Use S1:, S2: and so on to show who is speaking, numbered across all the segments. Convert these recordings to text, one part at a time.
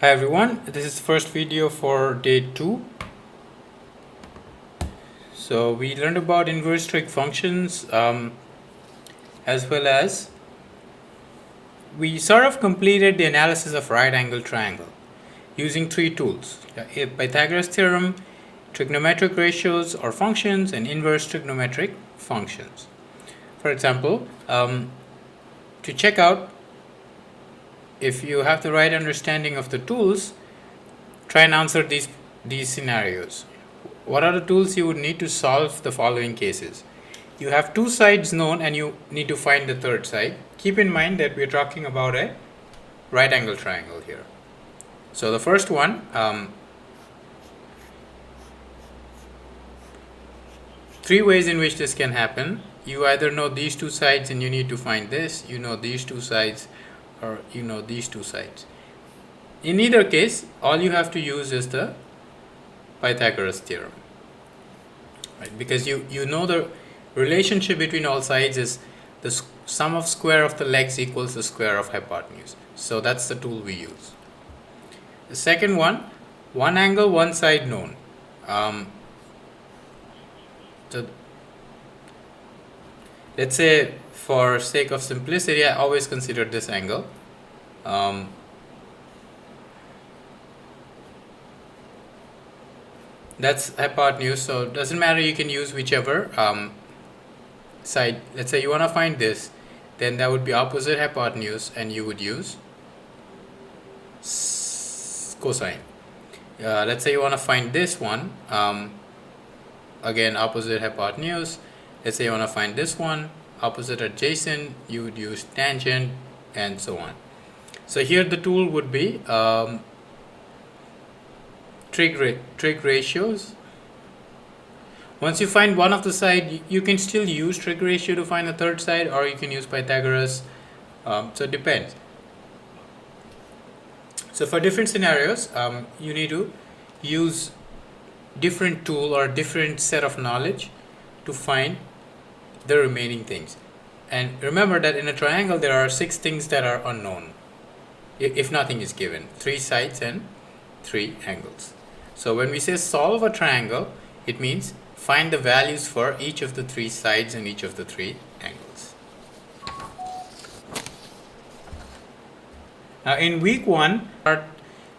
S1: Hi everyone, this is the first video for day 2. So we learned about inverse trig functions as well as we sort of completed the analysis of right angle triangle using 3 tools: Pythagoras theorem, trigonometric ratios or functions, and inverse trigonometric functions. For example, to check out if you have the right understanding of the tools, try and answer these scenarios. What are the tools you would need to solve the following cases? You have two sides known and you need to find the third side. Keep in mind that we're talking about a right angle triangle here. So the first one, three ways in which this can happen. You either know these two sides and you need to find this, you know these two sides, or you know these two sides. In either case, all you have to use is the Pythagoras theorem, right? Because you know the relationship between all sides is the sum of square of the legs equals the square of hypotenuse. So that's the tool we use. The second one angle, one side known. So let's say, for sake of simplicity, I always consider this angle. That's hypotenuse, so it doesn't matter, you can use whichever side. Let's say you want to find this, then that would be opposite hypotenuse and you would use cosine. Let's say you want to find this one, again opposite hypotenuse. Let's say you want to find this one, opposite adjacent, you would use tangent, and so on. So here the tool would be trig ratios. Once you find one of the side, you can still use trig ratio to find the third side, or you can use Pythagoras. So it depends. So for different scenarios, you need to use different tool or different set of knowledge to find the remaining things. And remember that in a triangle there are 6 things that are unknown if nothing is given: 3 sides and 3 angles. So when we say solve a triangle, it means find the values for each of the 3 sides and each of the 3 angles. Now in week 1, start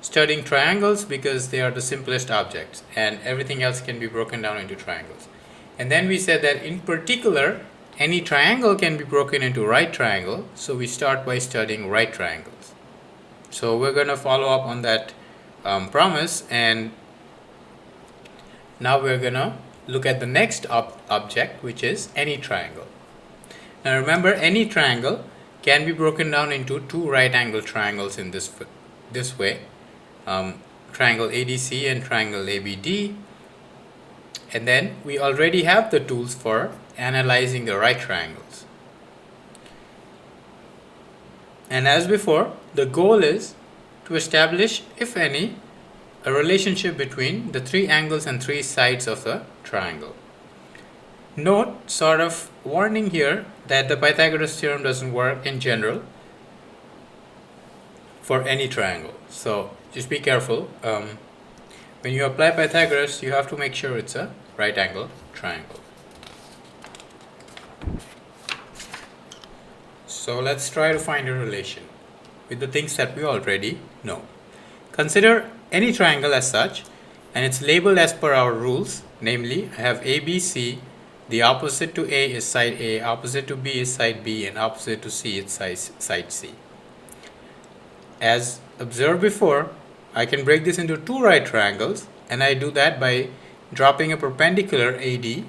S1: studying triangles because they are the simplest objects and everything else can be broken down into triangles. And then we said that in particular, any triangle can be broken into right triangle, so we start by studying right triangles. So we're going to follow up on that promise, and now we're going to look at the next object, which is any triangle. Now remember, any triangle can be broken down into 2 right angle triangles in this way, triangle ADC and triangle ABD. And then we already have the tools for analyzing the right triangles. And as before, the goal is to establish, if any, a relationship between the 3 angles and 3 sides of the triangle. Note, sort of warning here, that the Pythagoras theorem doesn't work in general for any triangle. So just be careful. When you apply Pythagoras, you have to make sure it's a right angle triangle. So let's try to find a relation with the things that we already know. Consider any triangle as such, and it's labeled as per our rules. Namely, I have ABC, the opposite to A is side A, opposite to B is side B, and opposite to C is side C. As observed before, I can break this into 2 right triangles, and I do that by dropping a perpendicular AD.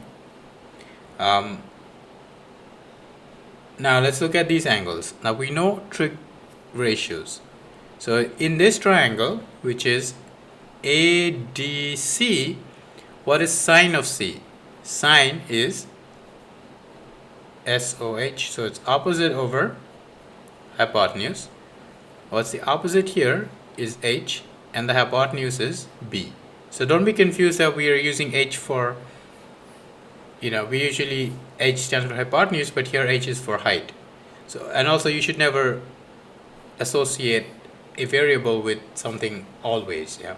S1: Now let's look at these angles. Now we know trig ratios. So in this triangle, which is ADC, what is sine of C? Sine is SOH, so it's opposite over hypotenuse. What's the opposite here is H, and the hypotenuse is B. So don't be confused that we are using H for, we usually H stands for hypotenuse, but here H is for height. So, and also you should never associate a variable with something always. Yeah,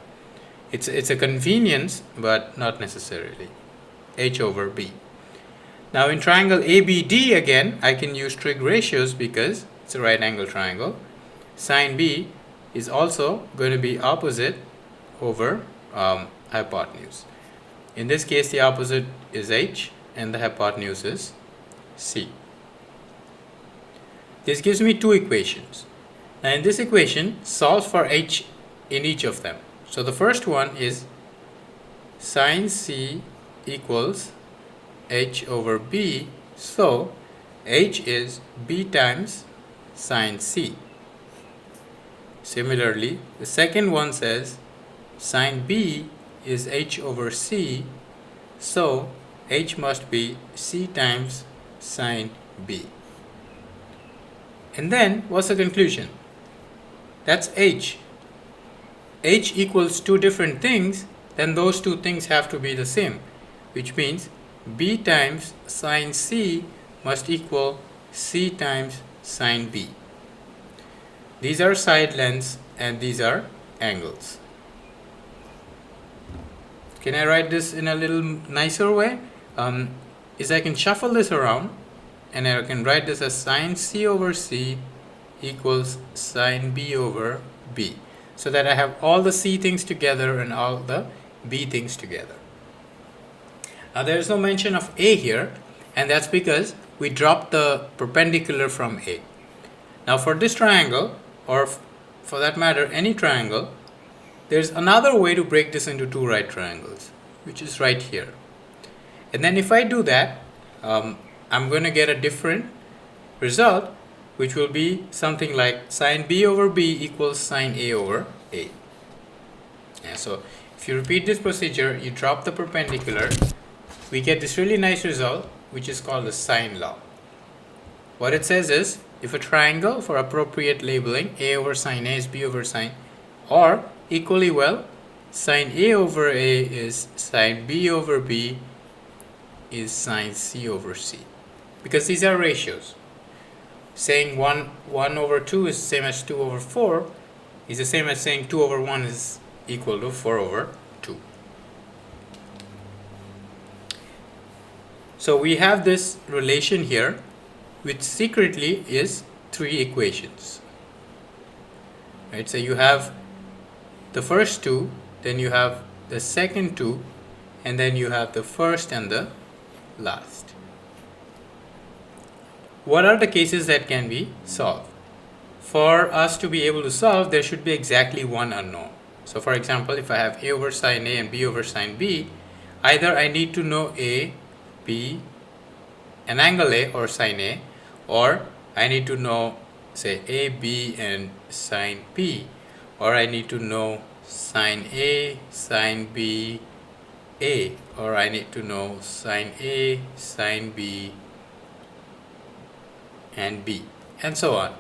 S1: it's a convenience, but not necessarily. H over B. Now in triangle ABD again, I can use trig ratios because it's a right angle triangle. Sine B is also going to be opposite over hypotenuse. In this case, the opposite is H and the hypotenuse is C. This gives me two equations. Now in this equation, solve for H in each of them. So the first one is sine C equals H over B. So H is B times sine C. Similarly, the second one says sine B is H over C. So H must be C times sine B. And then what's the conclusion? That's H. H equals two different things, then those two things have to be the same, which means B times sine C must equal C times sine B. These are side lengths and these are angles. Can I write this in a little nicer way? Is I can shuffle this around and I can write this as sine C over C equals sine B over B, so that I have all the C things together and all the B things together. Now there is no mention of A here, and that's because we dropped the perpendicular from A. Now for this triangle, or for that matter any triangle, there's another way to break this into two right triangles, which is right here. And then if I do that, I'm going to get a different result, which will be something like sine B over B equals sine A over A. And so if you repeat this procedure, you drop the perpendicular, we get this really nice result, which is called the Sine Law. What it says is, if a triangle, for appropriate labeling, A over sine A is B over sine, or equally well, sine A over A is sine B over B is sine C over C. Because these are ratios. Saying 1 over 2 is the same as 2 over 4 is the same as saying 2 over 1 is equal to 4 over 2. So we have this relation here, which secretly is three equations. Right? So you have the first two, then you have the second two, and then you have the first and the last. What are the cases that can be solved? For us to be able to solve, there should be exactly one unknown. So for example, if I have A over sine A and B over sine B, either I need to know A, B, an angle A or sine A, or I need to know, say, A, B and sine B, or I need to know sine A, sine B, A, or I need to know sine A, sine B, and B, and so on.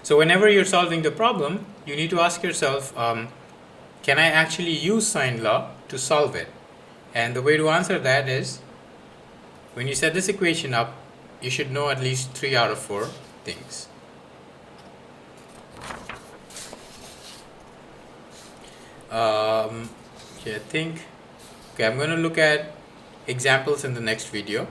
S1: So whenever you're solving the problem, you need to ask yourself, can I actually use sine law to solve it? And the way to answer that is, when you set this equation up, you should know at least 3 out of 4 things. I'm going to look at examples in the next video.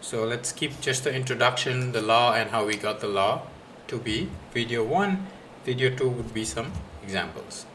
S1: So let's keep just the introduction, the law, and how we got the law to be video 1. Video 2 would be some examples.